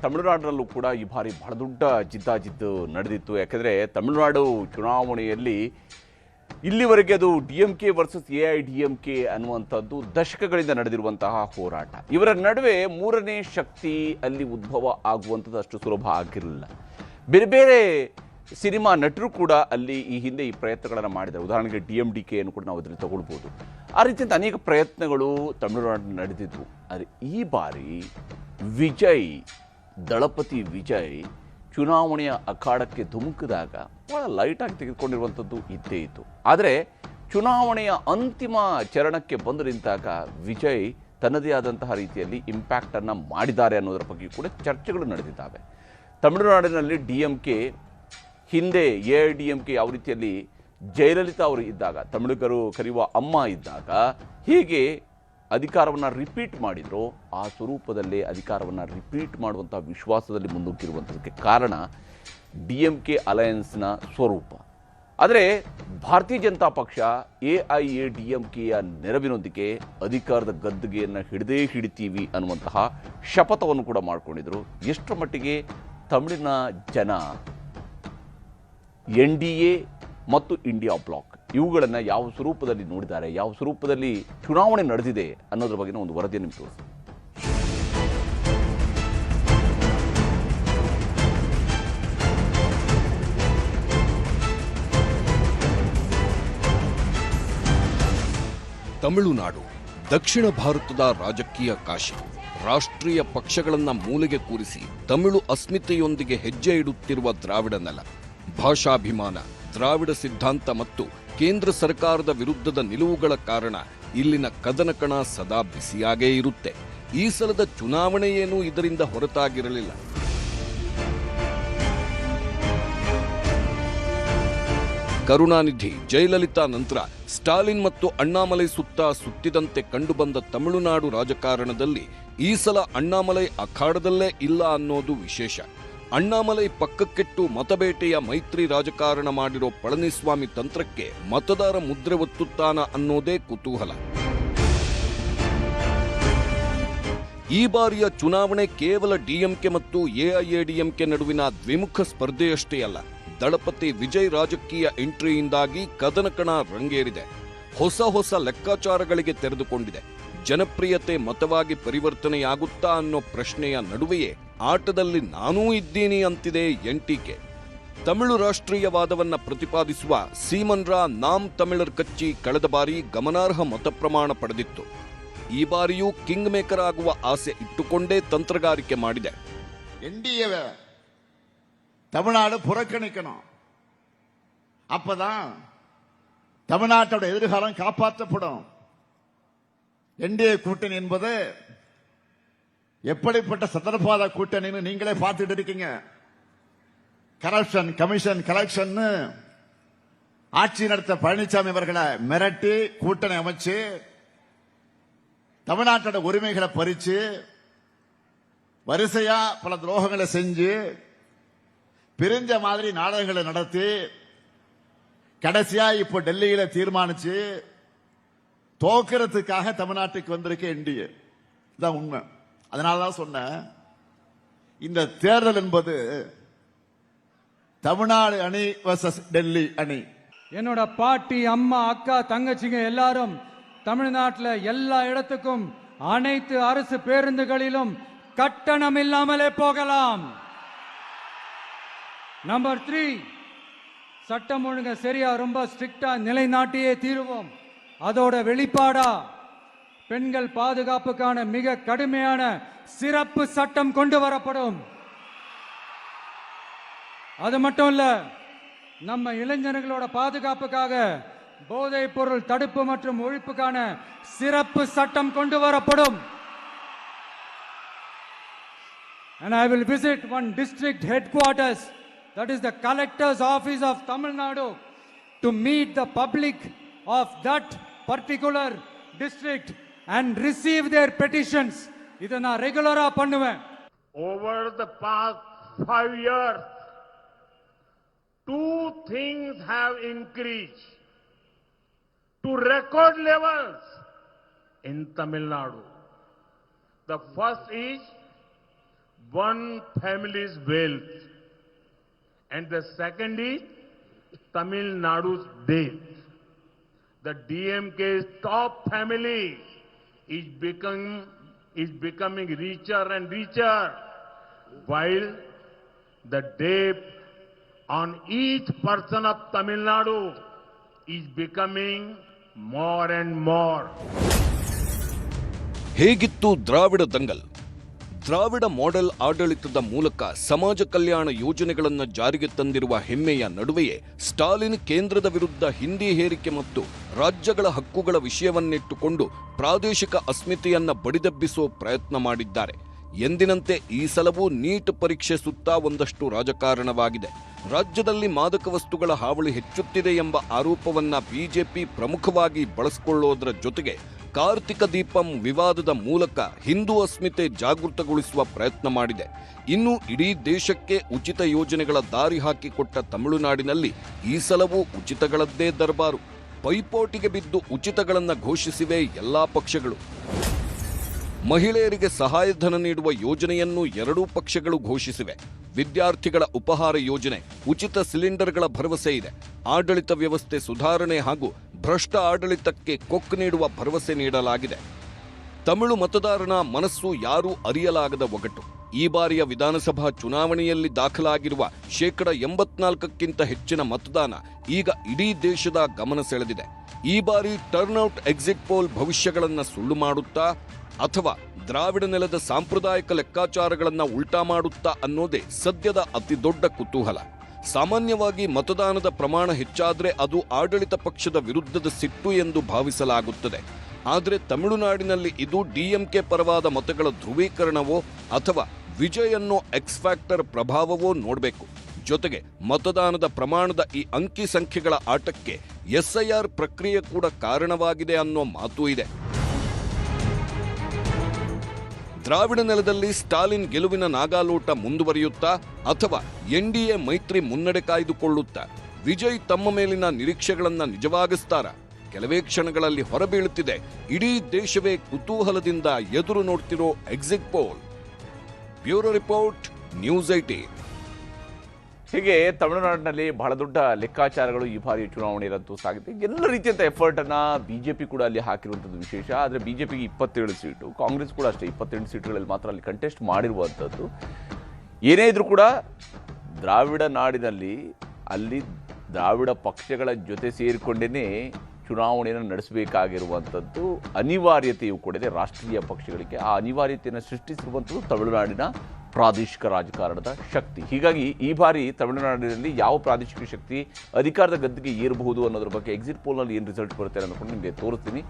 ತಮಿಳುನಾಡಿನಲ್ಲೂ ಕೂಡ ಈ ಬಾರಿ ಬಹಳ ದೊಡ್ಡ ಜಿದ್ದಾಜಿದ್ದು ನಡೆದಿತ್ತು. ಯಾಕೆಂದರೆ ತಮಿಳುನಾಡು ಚುನಾವಣೆಯಲ್ಲಿ ಇಲ್ಲಿವರೆಗೆ ಅದು DMK ವರ್ಸಸ್ AIDMK ಅನ್ನುವಂಥದ್ದು ದಶಕಗಳಿಂದ ನಡೆದಿರುವಂತಹ ಹೋರಾಟ. ಇವರ ನಡುವೆ ಮೂರನೇ ಶಕ್ತಿ ಅಲ್ಲಿ ಉದ್ಭವ ಆಗುವಂಥದ್ದು ಅಷ್ಟು ಸುಲಭ ಆಗಿರಲಿಲ್ಲ. ಬೇರೆ ಬೇರೆ ಸಿನಿಮಾ ನಟರು ಕೂಡ ಅಲ್ಲಿ ಈ ಹಿಂದೆ ಈ ಪ್ರಯತ್ನಗಳನ್ನು ಮಾಡಿದ್ದಾರೆ. ಉದಾಹರಣೆಗೆ DMDK ಅನ್ನು ಕೂಡ ನಾವು ಅದರಲ್ಲಿ ತಗೊಳ್ಬೋದು. ಆ ರೀತಿಯಂತ ಅನೇಕ ಪ್ರಯತ್ನಗಳು ತಮಿಳುನಾಡಿನಲ್ಲಿ ನಡೆದಿದ್ವು. ಆದರೆ ಈ ಬಾರಿ ದಳಪತಿ ವಿಜಯ್ ಚುನಾವಣೆಯ ಅಖಾಡಕ್ಕೆ ಧುಮುಕಿದಾಗ ಭಾಳ ಲೈಟಾಗಿ ತೆಗೆದುಕೊಂಡಿರುವಂಥದ್ದು ಇದ್ದೇ ಇತ್ತು. ಆದರೆ ಚುನಾವಣೆಯ ಅಂತಿಮ ಚರಣಕ್ಕೆ ಬಂದು ನಿಂತಾಗ ವಿಜಯ್ ತನ್ನದೇ ಆದಂತಹ ರೀತಿಯಲ್ಲಿ ಇಂಪ್ಯಾಕ್ಟನ್ನು ಮಾಡಿದ್ದಾರೆ ಅನ್ನೋದರ ಬಗ್ಗೆ ಕೂಡ ಚರ್ಚೆಗಳು ನಡೆದಿದ್ದಾವೆ. ತಮಿಳುನಾಡಿನಲ್ಲಿ DMK ಹಿಂದೆ AIDMK ಯಾವ ರೀತಿಯಲ್ಲಿ ಜಯಲಲಿತಾ ಅವರು ಇದ್ದಾಗ, ತಮಿಳುಗರು ಕರೆಯುವ ಅಮ್ಮ ಇದ್ದಾಗ ಹೀಗೆ ಅಧಿಕಾರವನ್ನು ರಿಪೀಟ್ ಮಾಡಿದ್ರು, ಆ ಸ್ವರೂಪದಲ್ಲೇ ಅಧಿಕಾರವನ್ನು ರಿಪೀಟ್ ಮಾಡುವಂಥ ವಿಶ್ವಾಸದಲ್ಲಿ ಮುನ್ನುಗ್ಗಿರುವಂಥದ್ದಕ್ಕೆ ಕಾರಣ DMK ಅಲಯನ್ಸ್ನ ಸ್ವರೂಪ. ಆದರೆ ಭಾರತೀಯ ಜನತಾ ಪಕ್ಷ AIADMKಯ ನೆರವಿನೊಂದಿಗೆ ಅಧಿಕಾರದ ಗದ್ದುಗೆಯನ್ನು ಹಿಡಿತೀವಿ ಅನ್ನುವಂತಹ ಶಪಥವನ್ನು ಕೂಡ ಮಾಡಿಕೊಂಡಿದ್ರು. ಎಷ್ಟರ ಮಟ್ಟಿಗೆ ತಮಿಳಿನ ಜನ NDA ಮತ್ತು ಇಂಡಿಯಾ ಬ್ಲಾಕ್ ಇವುಗಳನ್ನು ಯಾವ ಸ್ವರೂಪದಲ್ಲಿ ನೋಡಿದ್ದಾರೆ, ಯಾವ ಸ್ವರೂಪದಲ್ಲಿ ಚುನಾವಣೆ ನಡೆದಿದೆ ಅನ್ನೋದ್ರ ಬಗ್ಗೆ ಒಂದು ವರದಿಯನ್ನು ನಿಮಗೆ ತೋರಿಸಿ. ತಮಿಳುನಾಡು ದಕ್ಷಿಣ ಭಾರತದ ರಾಜಕೀಯ ಕಾಶಿ. ರಾಷ್ಟ್ರೀಯ ಪಕ್ಷಗಳನ್ನ ಮೂಲೆಗೆ ಕೂರಿಸಿ ತಮಿಳು ಅಸ್ಮಿತೆಯೊಂದಿಗೆ ಹೆಜ್ಜೆ ಇಡುತ್ತಿರುವ ದ್ರಾವಿಡ ನೆಲ. ಭಾಷಾಭಿಮಾನ, ದ್ರಾವಿಡ ಸಿದ್ಧಾಂತ ಮತ್ತು ಕೇಂದ್ರ ಸರ್ಕಾರದ ವಿರುದ್ಧದ ನಿಲುವುಗಳ ಕಾರಣ ಇಲ್ಲಿನ ಕದನಕಣ ಸದಾ ಬಿಸಿಯಾಗೇ ಇರುತ್ತೆ. ಈ ಸಲದ ಚುನಾವಣೆಯೇನೂ ಇದರಿಂದ ಹೊರತಾಗಿರಲಿಲ್ಲ. ಕರುಣಾನಿಧಿ, ಜಯಲಲಿತಾ ನಂತರ ಸ್ಟಾಲಿನ್ ಮತ್ತು ಅಣ್ಣಾಮಲೈ ಸುತ್ತಿದಂತೆ ಕಂಡುಬಂದ ತಮಿಳುನಾಡು ರಾಜಕಾರಣದಲ್ಲಿ ಈ ಸಲ ಅಣ್ಣಾಮಲೈ ಅಖಾಡದಲ್ಲೇ ಇಲ್ಲ ಅನ್ನೋದು ವಿಶೇಷ. ಅಣ್ಣಾಮಲೈ ಪಕ್ಕಕ್ಕಿಟ್ಟು ಮತಬೇಟೆಯ ಮೈತ್ರಿ ರಾಜಕಾರಣ ಮಾಡಿರೋ ಪಳನಿಸ್ವಾಮಿ ತಂತ್ರಕ್ಕೆ ಮತದಾರ ಮುದ್ರೆ ಒತ್ತುತ್ತಾನ ಅನ್ನೋದೇ ಕುತೂಹಲ. ಈ ಬಾರಿಯ ಚುನಾವಣೆ ಕೇವಲ DMK ಮತ್ತು AIADMK ನಡುವಿನ ದ್ವಿಮುಖ ಸ್ಪರ್ಧೆಯಷ್ಟೇ ಅಲ್ಲ. ದಳಪತಿ ವಿಜಯ್ ರಾಜಕೀಯ ಎಂಟ್ರಿಯಿಂದಾಗಿ ಕದನಕಣ ರಂಗೇರಿದೆ. ಹೊಸ ಲೆಕ್ಕಾಚಾರಗಳಿಗೆ ತೆರೆದುಕೊಂಡಿದೆ. ಜನಪ್ರಿಯತೆ ಮತವಾಗಿ ಪರಿವರ್ತನೆಯಾಗುತ್ತಾ ಅನ್ನೋ ಪ್ರಶ್ನೆಯ ನಡುವೆಯೇ ಆಟದಲ್ಲಿ ನಾನೂ ಇದ್ದೀನಿ ಅಂತಿದೆ NTK. ತಮಿಳು ರಾಷ್ಟ್ರೀಯವಾದವನ್ನ ಪ್ರತಿಪಾದಿಸುವ ಸೀಮನ್ರಾ ನಾಮ್ ತಮಿಳರ್ ಕಚ್ಚಿ ಕಳೆದ ಬಾರಿ ಗಮನಾರ್ಹ ಮತಪ್ರಮಾಣ ಪಡೆದಿತ್ತು. ಈ ಬಾರಿಯೂ ಕಿಂಗ್ ಮೇಕರ್ ಆಗುವ ಆಸೆ ಇಟ್ಟುಕೊಂಡೇ ತಂತ್ರಗಾರಿಕೆ ಮಾಡಿದೆ. NDA தமிழ்நாடு புறக்கணிக்கணும். அப்பதான் தமிழ்நாட்டோட எதிர்காலம் காப்பாற்றப்படும். NDA கூட்டணி என்பது எப்படிப்பட்ட சதர்பாத கூட்டணின்னு நீங்களே பார்த்துட்டு இருக்கீங்க. கரப்ஷன் கமிஷன் கலெக்ஷன் ஆட்சி நடத்த பழனிசாமி அவர்களை மிரட்டி கூட்டணி அமைச்சு தமிழ்நாட்டோட உரிமைகளை பறிச்சு வரிசையா பல துரோகங்களை செஞ்சு பிரிஞ்ச மாதிரி நாடகங்களை நடத்தி கடைசியா இப்போ டெல்லியில தீர்மானிச்சு தோக்கிறதுக்காக தமிழ்நாட்டுக்கு வந்திருக்க NDA தான் உண்மை. அதனாலதான் சொன்ன இந்த தேர்தல் என்பது தமிழ்நாடு அணி வர்சஸ் டெல்லி அணி. என்னோட பாட்டி, அம்மா, அக்கா, தங்கச்சிங்க எல்லாரும் தமிழ்நாட்டில் எல்லா இடத்துக்கும் அனைத்து அரசு பேருந்துகளிலும் கட்டணம் இல்லாமலே போகலாம். நம்பர் 3, சட்டம் ஒழுங்க சரியா ரொம்ப ஸ்ட்ரிக்டா நிலைநாட்டியே தீருவோம். அதோட வெளிப்பாடா பெண்கள் பாதுகாப்புக்கான மிக கடுமையான சிறப்பு சட்டம் கொண்டு வரப்படும். அது மட்டும் இல்ல, நம்ம இளைஞர்களோட பாதுகாப்புக்காக போதைப் பொருள் தடுப்பு மற்றும் ஒழிப்புக்கான சிறப்பு சட்டம் கொண்டு வரப்படும். And I will visit one district headquarters, that is the collector's office of Tamil Nadu, to meet the public of that particular district and receive their petitions. Idu na regular pannuven. Over the past 5 years, two things have increased to record levels in Tamil Nadu. The first is one family's wealth, and the second is Tamil Nadu's death. The DMK's top family is becoming richer and richer, while the debt on each person of Tamil Nadu is becoming more and more. ಹೇಗಿತ್ತು ದ್ರಾವಿಡ ದಂಗಲ್? ದ್ರಾವಿಡ model ಆಡಳಿತದ ಮೂಲಕ ಸಮಾಜ ಕಲ್ಯಾಣ ಯೋಜನೆಗಳನ್ನು ಜಾರಿಗೆ ತಂದಿರುವ ಹೆಮ್ಮೆಯ ನಡುವೆಯೇ ಸ್ಟಾಲಿನ್ ಕೇಂದ್ರದ ವಿರುದ್ಧ ಹಿಂದಿ ಹೇರಿಕೆ ಮತ್ತು ರಾಜ್ಯಗಳ ಹಕ್ಕುಗಳ ವಿಷಯವನ್ನಿಟ್ಟುಕೊಂಡು ಪ್ರಾದೇಶಿಕ ಅಸ್ಮಿತೆಯನ್ನ ಬಡಿದೆಬ್ಬಿಸೋ ಪ್ರಯತ್ನ ಮಾಡಿದ್ದಾರೆ. ಎಂದಿನಂತೆ ಈ ಸಲವೂ ನೀಟ್ ಪರೀಕ್ಷೆ ಸುತ್ತ ಒಂದಷ್ಟು ರಾಜಕಾರಣವಾಗಿದೆ. ರಾಜ್ಯದಲ್ಲಿ ಮಾದಕ ವಸ್ತುಗಳ ಹಾವಳಿ ಹೆಚ್ಚುತ್ತಿದೆ ಎಂಬ ಆರೋಪವನ್ನ ಬಿಜೆಪಿ ಪ್ರಮುಖವಾಗಿ ಬಳಸಿಕೊಳ್ಳೋದರ ಜೊತೆಗೆ ಕಾರ್ತಿಕ ದೀಪಂ ವಿವಾದದ ಮೂಲಕ ಹಿಂದೂ ಅಸ್ಮಿತೆ ಜಾಗೃತಗೊಳಿಸುವ ಪ್ರಯತ್ನ ಮಾಡಿದೆ. ಇನ್ನು ಇಡೀ ದೇಶಕ್ಕೆ ಉಚಿತ ಯೋಜನೆಗಳ ದಾರಿ ಹಾಕಿಕೊಟ್ಟ ತಮಿಳುನಾಡಿನಲ್ಲಿ ಈ ಸಲವೂ ಉಚಿತಗಳದ್ದೇ ದರ್ಬಾರು. ಪೈಪೋಟಿಗೆ ಬಿದ್ದು ಉಚಿತಗಳನ್ನು ಘೋಷಿಸಿವೆ ಎಲ್ಲಾ ಪಕ್ಷಗಳು. ಮಹಿಳೆಯರಿಗೆ ಸಹಾಯಧನ ನೀಡುವ ಯೋಜನೆಯನ್ನು ಎರಡೂ ಪಕ್ಷಗಳು ಘೋಷಿಸಿವೆ. ವಿದ್ಯಾರ್ಥಿಗಳ ಉಪಹಾರ ಯೋಜನೆ, ಉಚಿತ ಸಿಲಿಂಡರ್ಗಳ ಭರವಸೆ ಇದೆ. ಆಡಳಿತ ವ್ಯವಸ್ಥೆ ಸುಧಾರಣೆ ಹಾಗೂ ಭ್ರಷ್ಟ ಆಡಳಿತಕ್ಕೆ ಕೊಕ್ಕು ನೀಡುವ ಭರವಸೆ ನೀಡಲಾಗಿದೆ. ತಮಿಳು ಮತದಾರನ ಮನಸ್ಸು ಯಾರೂ ಅರಿಯಲಾಗದ ಒಗಟು. ಈ ಬಾರಿಯ ವಿಧಾನಸಭಾ ಚುನಾವಣೆಯಲ್ಲಿ ದಾಖಲಾಗಿರುವ 84%ಕ್ಕಿಂತ ಹೆಚ್ಚಿನ ಮತದಾನ ಈಗ ಇಡೀ ದೇಶದ ಗಮನ ಸೆಳೆದಿದೆ. ಈ ಬಾರಿ ಟರ್ನ್ಔಟ್ ಎಕ್ಸಿಟ್ ಪೋಲ್ ಭವಿಷ್ಯಗಳನ್ನು ಸುಳ್ಳು ಮಾಡುತ್ತಾ ಅಥವಾ ದ್ರಾವಿಡ ನೆಲದ ಸಾಂಪ್ರದಾಯಿಕ ಲೆಕ್ಕಾಚಾರಗಳನ್ನು ಉಲ್ಟಾ ಮಾಡುತ್ತಾ ಅನ್ನೋದೇ ಸದ್ಯದ ಅತಿದೊಡ್ಡ ಕುತೂಹಲ. ಸಾಮಾನ್ಯವಾಗಿ ಮತದಾನದ ಪ್ರಮಾಣ ಹೆಚ್ಚಾದ್ರೆ ಅದು ಆಡಳಿತ ಪಕ್ಷದ ವಿರುದ್ಧದ ಸಿಟ್ಟು ಎಂದು ಭಾವಿಸಲಾಗುತ್ತದೆ. ಆದರೆ ತಮಿಳುನಾಡಿನಲ್ಲಿ ಇದು ಡಿಎಂಕೆ ಪರವಾದ ಮತಗಳ ಧ್ರುವೀಕರಣವೋ ಅಥವಾ ವಿಜಯ್ ಅನ್ನೋ ಎಕ್ಸ್ ಫ್ಯಾಕ್ಟರ್ ಪ್ರಭಾವವೋ ನೋಡಬೇಕು. ಜೊತೆಗೆ ಮತದಾನದ ಪ್ರಮಾಣದ ಈ ಅಂಕಿ ಸಂಖ್ಯೆಗಳ ಆಟಕ್ಕೆ ಎಸ್ಐಆರ್ ಪ್ರಕ್ರಿಯೆ ಕೂಡ ಕಾರಣವಾಗಿದೆ ಅನ್ನೋ ಮಾತೂ ಇದೆ. ದ್ರಾವಿಡ ನೆಲದಲ್ಲಿ ಸ್ಟಾಲಿನ್ ಗೆಲುವಿನ ನಾಗಾಲೋಟ ಮುಂದುವರಿಯುತ್ತಾ ಅಥವಾ ಎನ್ಡಿಎ ಮೈತ್ರಿ ಮುನ್ನಡೆ ಕಾಯ್ದುಕೊಳ್ಳುತ್ತಾ ವಿಜಯ್ ತಮ್ಮ ಮೇಲಿನ ನಿರೀಕ್ಷೆಗಳನ್ನ ನಿಜವಾಗಿಸ್ತಾರ? ಕೆಲವೇ ಕ್ಷಣಗಳಲ್ಲಿ ಹೊರಬೀಳುತ್ತಿದೆ. ಇಡೀ ದೇಶವೇ ಕುತೂಹಲದಿಂದ ಎದುರು ನೋಡ್ತಿರೋ exit poll. Bureau report, news 18. ಹೀಗೆ ತಮಿಳುನಾಡಿನಲ್ಲಿ ಬಹಳ ದೊಡ್ಡ ಲೆಕ್ಕಾಚಾರಗಳು ಈ ಬಾರಿ ಚುನಾವಣೆಯಲ್ಲಂತೂ ಸಾಗಿದೆ. ಎಲ್ಲ ರೀತಿಯಂಥ ಎಫರ್ಟನ್ನು ಬಿಜೆಪಿ ಕೂಡ ಅಲ್ಲಿ ಹಾಕಿರುವಂಥದ್ದು ವಿಶೇಷ. ಆದರೆ ಬಿಜೆಪಿಗೆ 27 ಸೀಟು, ಕಾಂಗ್ರೆಸ್ ಕೂಡ ಅಷ್ಟೇ 28 ಸೀಟುಗಳಲ್ಲಿ ಮಾತ್ರ ಅಲ್ಲಿ ಕಂಟೆಸ್ಟ್ ಮಾಡಿರುವಂಥದ್ದು. ಏನೇ ಇದ್ರೂ ಕೂಡ ದ್ರಾವಿಡ ನಾಡಿನಲ್ಲಿ ಅಲ್ಲಿ ದ್ರಾವಿಡ ಪಕ್ಷಗಳ ಜೊತೆ ಸೇರಿಕೊಂಡೇ ಚುನಾವಣೆಯನ್ನು ನಡೆಸಬೇಕಾಗಿರುವಂಥದ್ದು ಅನಿವಾರ್ಯತೆಯೂ ಕೂಡ ಇದೆ ರಾಷ್ಟ್ರೀಯ ಪಕ್ಷಗಳಿಗೆ. ಆ ಅನಿವಾರ್ಯತೆಯನ್ನು ಸೃಷ್ಟಿಸಿರುವಂಥದ್ದು ತಮಿಳುನಾಡಿನ ಪ್ರಾದೇಶಿಕ ರಾಜಕಾರಣದ ಶಕ್ತಿ. ಹೀಗಾಗಿ ಈ ಬಾರಿ ತಮಿಳುನಾಡಿನಲ್ಲಿ ಯಾವ ಪ್ರಾದೇಶಿಕ ಶಕ್ತಿ ಅಧಿಕಾರದ ಗದ್ದುಗೆ ಏರಬಹುದು ಅನ್ನೋದ್ರ ಬಗ್ಗೆ ಎಕ್ಸಿಟ್ ಪೋಲ್ನಲ್ಲಿ ಏನು ರಿಸಲ್ಟ್ ಬರುತ್ತೆ ಅನ್ನೋದನ್ನು ನಿಮಗೆ ತೋರಿಸ್ತೀನಿ.